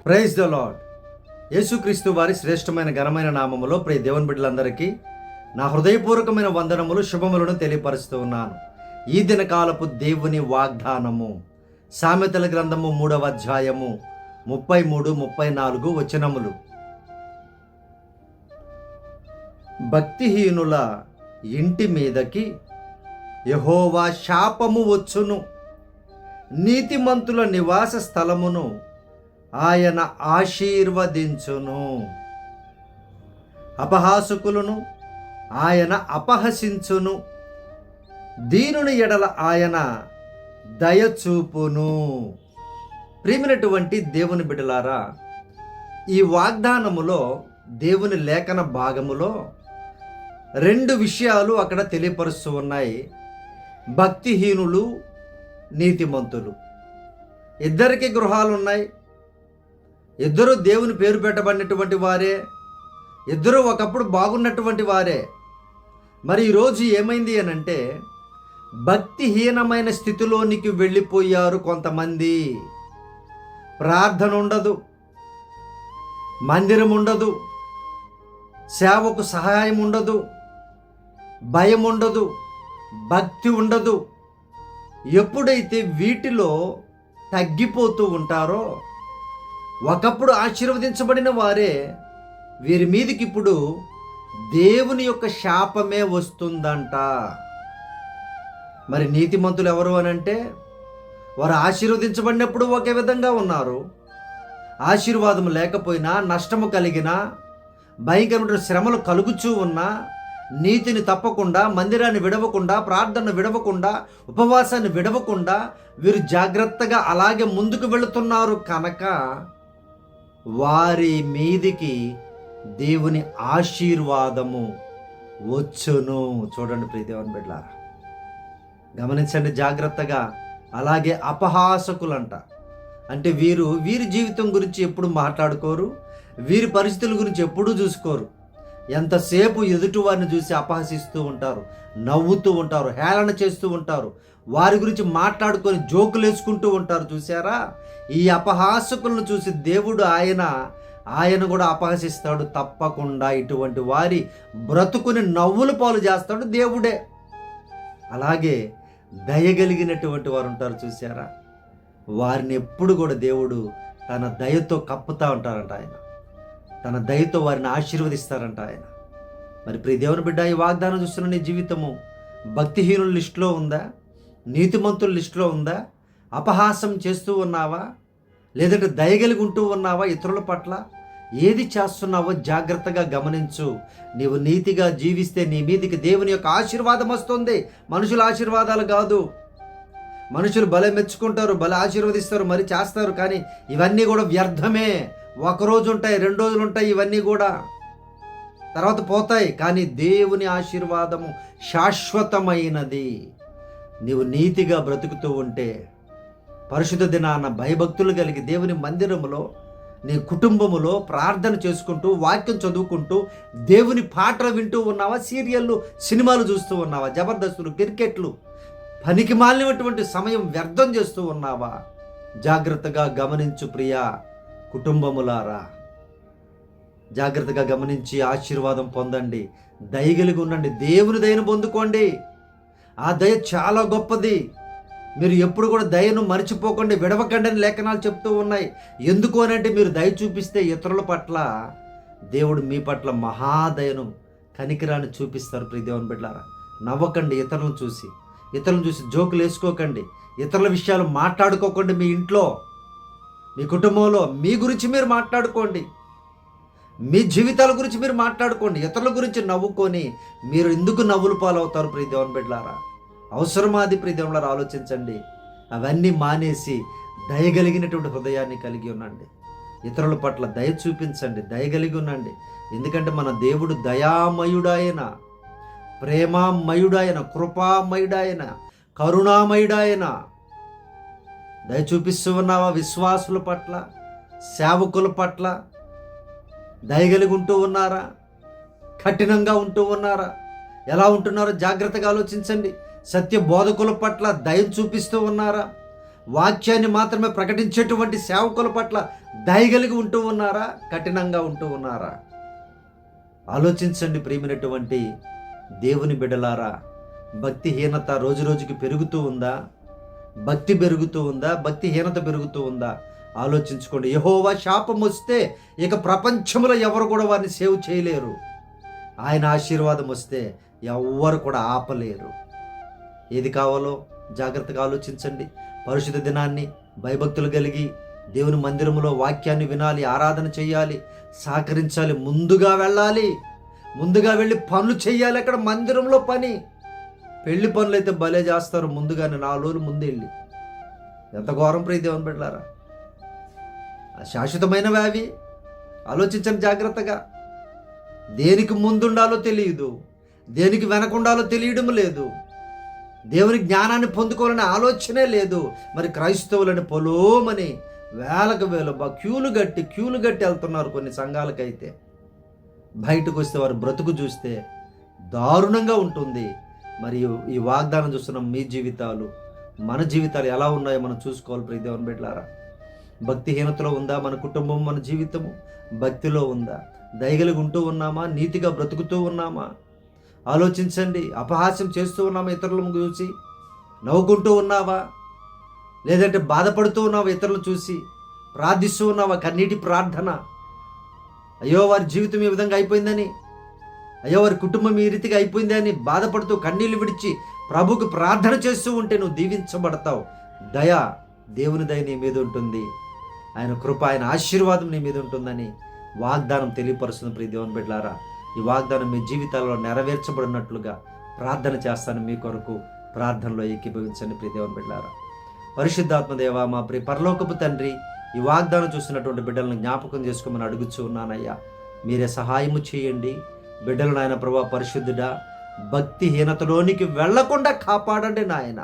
Praise the lord. యేసుక్రీస్తు వారి శ్రేష్టమైన ఘనమైన నామములో ప్రియ దేవుని బిడ్డలందరికీ నా హృదయపూర్వకమైన వందనములు శుభములను తెలియపరుస్తూ ఉన్నాను. ఈ దినకాలపు దేవుని వాగ్దానము సామెతల గ్రంథము 3వ అధ్యాయము 33-34 వచనములు. భక్తిహీనుల ఇంటి మీదకి యెహోవా శాపము వచ్చును, నీతిమంతుల నివాస స్థలమును ఆయన ఆశీర్వదించును. అపహాసకులను ఆయన అపహసించును, దీనుని ఎడల ఆయన దయచూపును. ప్రియమైనటువంటి దేవుని బిడ్డలారా, ఈ వాగ్దానములో దేవుని లేఖన భాగములో రెండు విషయాలు అక్కడ తెలియపరుస్తూ ఉన్నాయి. భక్తిహీనులు, నీతిమంతులు, ఇద్దరికి గృహాలు ఉన్నాయి. ఇద్దరు దేవుని పేరు పెట్టబడినటువంటి వారే, ఇద్దరు ఒకప్పుడు బాగున్నటువంటి వారే. మరి ఈరోజు ఏమైంది అనంటే, భక్తిహీనమైన స్థితిలోనికి వెళ్ళిపోయారు కొంతమంది. ప్రార్థన ఉండదు, మందిరం ఉండదు, సేవకు సహాయం ఉండదు, భయం ఉండదు, భక్తి ఉండదు. ఎప్పుడైతే వీటిలో తగ్గిపోతూ ఉంటారో, ఒకప్పుడు ఆశీర్వదించబడిన వారే, వీరి మీదకి ఇప్పుడు దేవుని యొక్క శాపమే వస్తుందంట. మరి నీతిమంతులు ఎవరు అనంటే, వారు ఆశీర్వదించబడినప్పుడు ఒకే విధంగా ఉన్నారు. ఆశీర్వాదం లేకపోయినా, నష్టము కలిగినా, భయంకరమైన శ్రమలు కలుగుచూ ఉన్నా, నీతిని తప్పకుండా, మందిరాన్ని విడవకుండా, ప్రార్థన విడవకుండా, ఉపవాసాన్ని విడవకుండా వీరు జాగ్రత్తగా అలాగే ముందుకు వెళుతున్నారు కనుక వారి మీదికి దేవుని ఆశీర్వాదము వచ్చును. చూడండి ప్రియ దేవుని బిడ్డలారా, గమనించండి జాగ్రత్తగా. అలాగే అపహాసకులంట, అంటే వీరి జీవితం గురించి ఎప్పుడు మాట్లాడుకోరు, వీరి పరిస్థితుల గురించి ఎప్పుడూ చూసుకోరు. ఎంతసేపు ఎదుటి వారిని చూసి అపహసిస్తూ ఉంటారు, నవ్వుతూ ఉంటారు, హేళన చేస్తూ ఉంటారు, వారి గురించి మాట్లాడుకొని జోకులు వేసుకుంటూ ఉంటారు. చూసారా? ఈ అపహాసకులను చూసి దేవుడు ఆయన కూడా అపహసిస్తాడు తప్పకుండా. ఇటువంటి వారి బ్రతుకుని నవ్వుల పాలు చేస్తాడు దేవుడే. అలాగే దయగలిగినటువంటి వారు ఉంటారు. చూసారా? వారిని ఎప్పుడు కూడా దేవుడు తన దయతో కప్పుతూ ఉంటారంట. ఆయన తన దయతో వారిని ఆశీర్వదిస్తారంట ఆయన. మరి ప్రియ దేవుని బిడ్డ, ఈ వాగ్దానం చూస్తున్న నీ జీవితము భక్తిహీనుల లిస్టులో ఉందా? నీతిమంతుల లిస్టులో ఉందా? అపహాసం చేస్తూ ఉన్నావా? లేదంటే దయగలిగి ఉంటూ ఉన్నావా ఇతరుల పట్ల? ఏది చేస్తున్నావో జాగ్రత్తగా గమనించు. నీవు నీతిగా జీవిస్తే నీ మీదికి దేవుని యొక్క ఆశీర్వాదం వస్తుంది. మనుషుల ఆశీర్వాదాలు కాదు. మనుషులు భలే మెచ్చుకుంటారు, భలే ఆశీర్వదిస్తారు, మరి చేస్తారు, కానీ ఇవన్నీ కూడా వ్యర్థమే. ఒకరోజు ఉంటాయి, 2 రోజులు ఉంటాయి, ఇవన్నీ కూడా తర్వాత పోతాయి. కానీ దేవుని ఆశీర్వాదము శాశ్వతమైనది. నీవు నీతిగా బ్రతుకుతూ ఉంటే, పరిశుద్ధ దినాన భయభక్తులు కలిగి దేవుని మందిరములో, నీ కుటుంబములో ప్రార్థన చేసుకుంటూ, వాక్యం చదువుకుంటూ, దేవుని పాటలు వింటూ ఉన్నావా? సీరియళ్ళు, సినిమాలు చూస్తూ ఉన్నావా? జబర్దస్తులు, క్రికెట్లు, పనికి మాలినటువంటి సమయం వ్యర్థం చేస్తూ ఉన్నావా? జాగ్రత్తగా గమనించు ప్రియా కుటుంబములారా. జాగ్రత్తగా గమనించి ఆశీర్వాదం పొందండి. దయగలిగి ఉండండి. దేవుని దయను పొందుకోండి. ఆ దయ చాలా గొప్పది. మీరు ఎప్పుడు కూడా దయను మర్చిపోకండి, విడవకండి అని లేఖనాలు చెప్తూ ఉన్నాయి. ఎందుకు అనంటే, మీరు దయ చూపిస్తే ఇతరుల పట్ల దేవుడు మీ పట్ల మహాదయను, కనికిరాన్ని చూపిస్తారు. ప్రియ దేవుని బిడ్డలారా, నవ్వకండి. ఇతరులను చూసి జోకులు వేసుకోకండి. ఇతరుల విషయాలు మాట్లాడుకోకండి. మీ ఇంట్లో, మీ కుటుంబంలో మీ గురించి మీరు మాట్లాడుకోండి. మీ జీవితాల గురించి మీరు మాట్లాడుకోండి. ఇతరుల గురించి నవ్వుకొని మీరు ఎందుకు నవ్వులు పాలవుతారు? ప్రియ దేవుని బిడ్డలారా, అవసరమా అది? ప్రియ దేవుని బిడ్డలారా, ఆలోచించండి. అవన్నీ మానేసి దయగలిగినటువంటి హృదయాన్ని కలిగి ఉండండి. ఇతరుల పట్ల దయ చూపించండి, దయగలిగి ఉండండి. ఎందుకంటే మన దేవుడు దయామయుడాయన, ప్రేమామయుడాయన, కృపామయుడాయన, కరుణామయుడాయన. దయ చూపిస్తూ ఉన్నావా? విశ్వాసుల పట్ల, సేవకుల పట్ల దయగలిగి ఉంటూ ఉన్నారా? కఠినంగా ఉంటూ ఉన్నారా? ఎలా ఉంటున్నారో జాగ్రత్తగా ఆలోచించండి. సత్య బోధకుల పట్ల దయ చూపిస్తూ ఉన్నారా? వాక్యాన్ని మాత్రమే ప్రకటించేటువంటి సేవకుల పట్ల దయగలిగి ఉంటూ ఉన్నారా, కఠినంగా ఉంటూ ఉన్నారా? ఆలోచించండి ప్రియమైనటువంటి దేవుని బిడ్డలారా. భక్తిహీనత రోజు రోజుకి పెరుగుతూ ఉందా? భక్తి పెరుగుతూ ఉందా? భక్తిహీనత పెరుగుతూ ఉందా? ఆలోచించుకోండి. యెహోవా శాపం వస్తే ఇక ప్రపంచంలో ఎవరు కూడా వారిని సేవ్ చేయలేరు. ఆయన ఆశీర్వాదం వస్తే ఎవ్వరు కూడా ఆపలేరు. ఏది కావాలో జాగ్రత్తగా ఆలోచించండి. పరిశుద్ధ దినాన్ని భయభక్తులు కలిగి దేవుని మందిరంలో వాక్యాన్ని వినాలి, ఆరాధన చేయాలి, సహకరించాలి, ముందుగా వెళ్ళాలి, ముందుగా వెళ్ళి పనులు చేయాలి. అక్కడ మందిరంలో పని, పెళ్లి పనులు అయితే భలే చేస్తారు ముందుగానే 4 రోజులు ముందు వెళ్ళి. ఎంత ఘోరం ప్రియ దేవుని బిడ్డలారా. శాశ్వతమైనవి అవి. ఆలోచించండి జాగ్రత్తగా. దేనికి ముందుండాలో తెలియదు, దేనికి వెనకుండాలో తెలియడం లేదు, దేవుని జ్ఞానాన్ని పొందుకోవాలనే ఆలోచనే లేదు. మరి క్రైస్తవులని పొలోమని వేలకు వేలు క్యూలు గట్టి వెళ్తున్నారు కొన్ని సంఘాలకైతే. బయటకు వస్తే వారు బ్రతుకు చూస్తే దారుణంగా ఉంటుంది. మరి ఈ వాగ్దానం చూస్తున్నాం. మీ జీవితాలు, మన జీవితాలు ఎలా ఉన్నాయో మనం చూసుకోవాలి ప్రియ దేవుని బిడ్డలారా. భక్తిహీనతలో ఉందా మన కుటుంబం, మన జీవితము? భక్తిలో ఉందా? దయగలిగి ఉంటూ ఉన్నామా? నీతిగా బ్రతుకుతూ ఉన్నామా? ఆలోచించండి. అపహాస్యం చేస్తూ ఉన్నామా ఇతరులను చూసి? నవ్వుకుంటూ ఉన్నావా? లేదంటే బాధపడుతూ ఉన్నావా ఇతరులు చూసి? ప్రార్థిస్తూ ఉన్నావా? కన్నీటి ప్రార్థన. అయ్యో వారి జీవితం ఈ విధంగా అయిపోయిందని, అయ్యో వారి కుటుంబం ఈ రీతిగా అయిపోయింది అని బాధపడుతూ కన్నీళ్లు విడిచి ప్రభుకు ప్రార్థన చేస్తూ ఉంటే నువ్వు దీవించబడతావు. దేవుని దయ నీ మీద ఉంటుంది. ఆయన కృప, ఆయన ఆశీర్వాదం నీ మీద ఉంటుందని వాగ్దానం తెలియపరుస్తుంది ప్రియ దేవుని బిడ్డలారా. ఈ వాగ్దానం మీ జీవితాల్లో నెరవేర్చబడినట్లుగా ప్రార్థన చేస్తాను. మీ కొరకు ప్రార్థనలో ఏకీభవించండి ప్రియ దేవుని బిడ్డలారా. పరిశుద్ధాత్మ దేవా, మా ప్రియ పరలోకపు తండ్రి, ఈ వాగ్దానం చూసినటువంటి బిడ్డలను జ్ఞాపకం చేసుకోమని అడుగుచూ ఉన్నానయ్యా. మీరే సహాయము చేయండి. బిడ్డలు నాయన ప్రభా పరిశుద్ధుడా, భక్తిహీనతలోనికి వెళ్లకుండా కాపాడండి నాయన.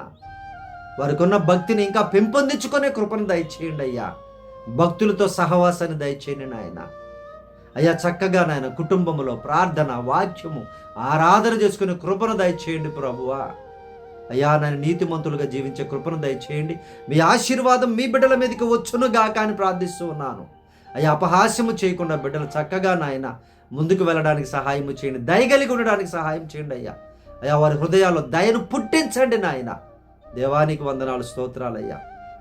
వారికి ఉన్న భక్తిని ఇంకా పెంపొందించుకునే కృపను దయచేయండి అయ్యా. భక్తులతో సహవాసాన్ని దయచేయండి నాయన. అయ్యా చక్కగా నాయన కుటుంబంలో ప్రార్థన, వాక్యము, ఆరాధన చేసుకునే కృపను దయచేయండి ప్రభువా. అయ్యా నాయన నీతిమంతులుగా జీవించే కృపను దయచేయండి. మీ ఆశీర్వాదం మీ బిడ్డల మీదకి వచ్చునుగాక అని ప్రార్థిస్తూ ఉన్నాను. అయ్యా అపహాస్యము చేయకుండా బిడ్డలు చక్కగా నాయన ముందుకు వెళ్ళడానికి సహాయము చేయండి. దయగలిగి ఉండడానికి సహాయం చేయండి అయ్యా. అయ్యా వారి హృదయాల్లో దయను పుట్టించండి నాయన. దేవానికి వందనాలు, స్తోత్రాలయ్యా.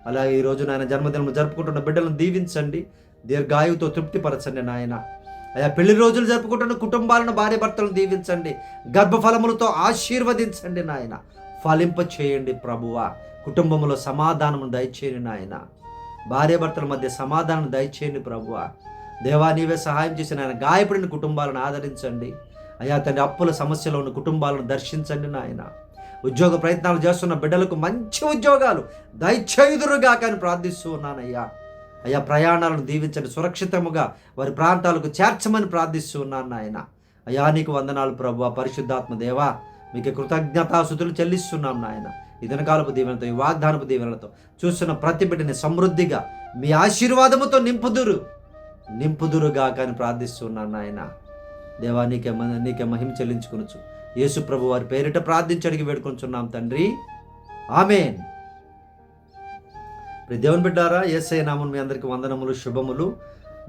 అలాగే ఈరోజు నాయన జన్మదినం జరుపుకుంటున్న బిడ్డలను దీవించండి, దీర్ఘాయువుతో తృప్తిపరచండి నాయన. అయ్యా పెళ్లి రోజులు జరుపుకుంటున్న కుటుంబాలను, భార్య భర్తలను దీవించండి, గర్భఫలములతో ఆశీర్వదించండి నాయన. ఫలింప చేయండి ప్రభువా. కుటుంబంలో సమాధానము దయచేయండి నాయన. భార్య భర్తల మధ్య సమాధానం దయచేయండి ప్రభువా. దేవా నీవే సహాయం చేసి నాయన గాయపడిన కుటుంబాలను ఆదరించండి. అయ్యా తండ్రి అప్పుల సమస్యలో ఉన్న కుటుంబాలను దర్శించండి నాయన. ఉద్యోగ ప్రయత్నాలు చేస్తున్న బిడ్డలకు మంచి ఉద్యోగాలు దయచేయుదురుగా కానీ ప్రార్థిస్తూ ఉన్నానయ్యా. అయ్యా ప్రయాణాలను దీవించండి, సురక్షితముగా వారి ప్రాంతాలకు చేర్చమని ప్రార్థిస్తూ ఉన్నాను నాయన. అయ్యా నీకు వందనాలు ప్రభువా. పరిశుద్ధాత్మ దేవా మీకు కృతజ్ఞతాస్తుతులు చెల్లిస్తున్నాం నాయన. ఈ దినకాలపు దీవెనతో, ఈ వాగ్దానపు దీవెనలతో చూస్తున్న ప్రతి బిడ్డని సమృద్ధిగా మీ ఆశీర్వాదముతో నింపుదురుగా కానీ ప్రార్థిస్తున్నాను నాయన. దేవా నీకే మహిమ చెల్లించుకొనొచ్చు యేసు ప్రభు వారి పేరిట ప్రార్థించి అడిగి వేడుకొంచున్నాం తండ్రి, ఆమేన్. దేవుని బిడ్డారా, యేసయ్య నామమున మీ అందరికీ వందనములు, శుభములు.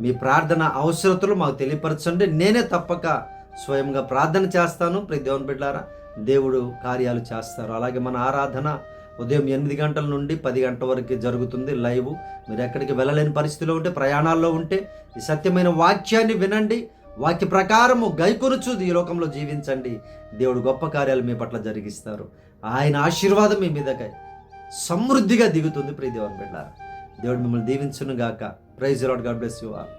మీ ప్రార్థన అవసరతలు మాకు తెలియపరచండి. నేనే తప్పక స్వయంగా ప్రార్థన చేస్తాను. దేవుని బిడ్డారా, దేవుడు కార్యాలు చేస్తారు. అలాగే మన ఆరాధన ఉదయం 8 గంటల నుండి 10 గంటల వరకు జరుగుతుంది లైవ్. మీరు ఎక్కడికి వెళ్ళలేని పరిస్థితిలో ఉంటే, ప్రయాణాల్లో ఉంటే ఈ సత్యమైన వాక్యాన్ని వినండి. వాక్య ప్రకారము గైకొనుచు ఈ లోకంలో జీవించండి. దేవుడు గొప్ప కార్యాలు మీ పట్ల జరిగిస్తారు. ఆయన ఆశీర్వాదం మీ మీదకై సమృద్ధిగా దిగుతుంది ప్రియ దేవుని బిడ్డలారా. దేవుడు మిమ్మల్ని దీవించును గాక. Praise the Lord. God bless you all.